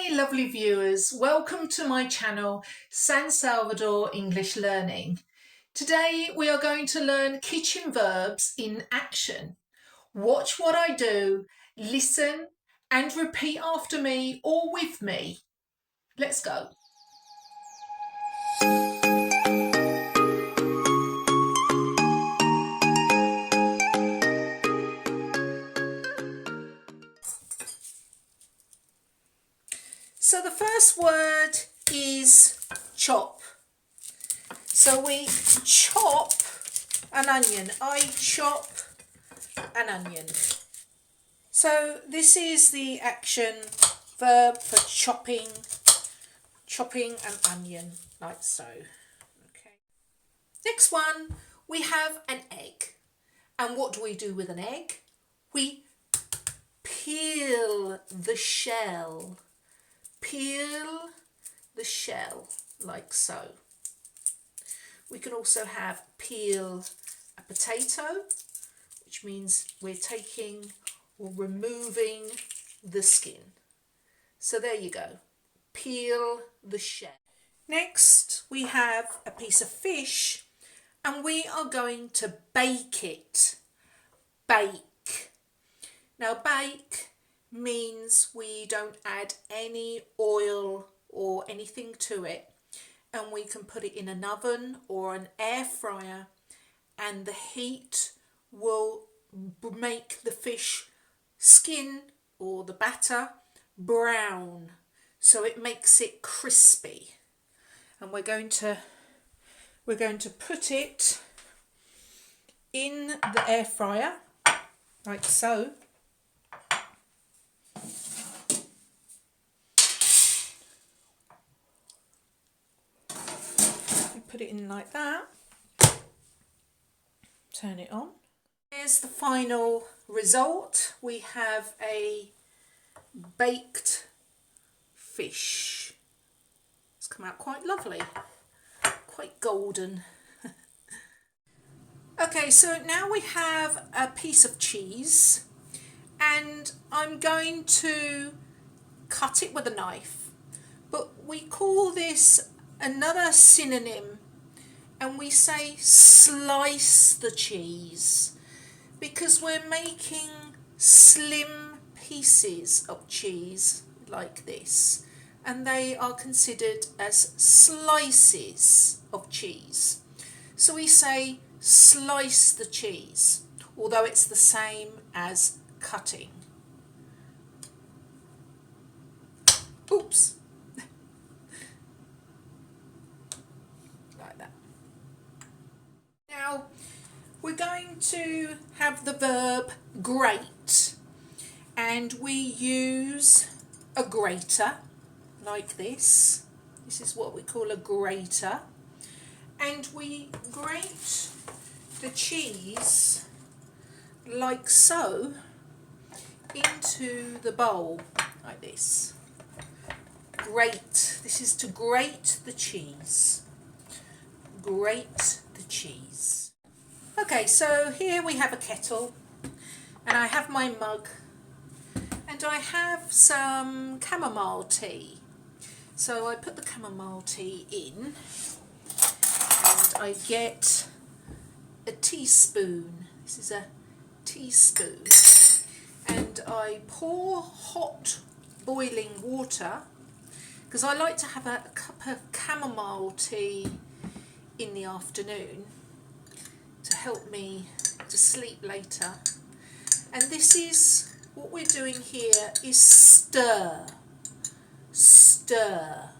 Hi lovely viewers, welcome to my channel San Salvador English Learning. Today we are going to learn kitchen verbs in action. Watch what I do, listen and repeat after me or with me. Let's go. So the first word is chop. So we chop an onion. I chop an onion. So this is the action verb for chopping an onion, like so. Okay. Next one, we have an egg. And what do we do with an egg? We peel the shell. Peel the shell, like so. We can also have peel a potato, which means we're taking or removing the skin. So there you go, peel the shell. Next, we have a piece of fish and we are going to bake it. Bake. Now, bake means we don't add any oil or anything to it, and we can put it in an oven or an air fryer, and the heat will make the fish skin or the batter brown, so it makes it crispy. And we're going to put it in the air fryer like so. Put it in like that, turn it on. Here's the final result. We have a baked fish. It's come out quite lovely, quite golden. Okay, so now we have a piece of cheese and I'm going to cut it with a knife, but we call this another synonym, and we say slice the cheese because we're making slim pieces of cheese like this, and they are considered as slices of cheese. So we say slice the cheese, although it's the same as cutting. Oops. Like that. Now we're going to have the verb grate, and we use a grater like this. This is what we call a grater, and we grate the cheese like so into the bowl like this. Grate. This is to grate the cheese. Grate the cheese. Okay, so here we have a kettle and I have my mug and I have some chamomile tea. So I put the chamomile tea in and I get a teaspoon. This is a teaspoon. And I pour hot boiling water, because I like to have a cup of chamomile tea in the afternoon to help me to sleep later. And this is what we're doing here is stir. Stir.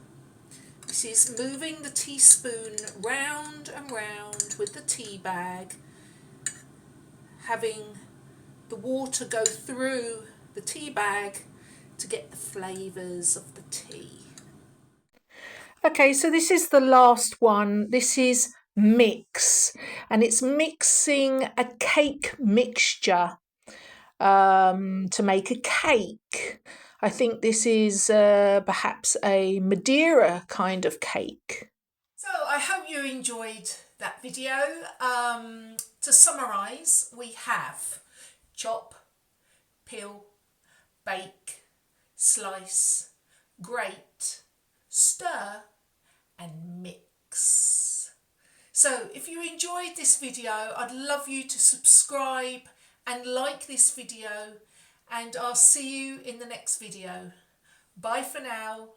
This is moving the teaspoon round and round with the tea bag, having the water go through the tea bag to get the flavours of the tea. Okay, so this is the last one. This is mix, and it's mixing a cake mixture to make a cake. I think this is perhaps a Madeira kind of cake. So I hope you enjoyed that video. To summarise, we have chop, peel, bake, slice, grate, stir and mix. So if you enjoyed this video, I'd love you to subscribe and like this video, and I'll see you in the next video. Bye for now.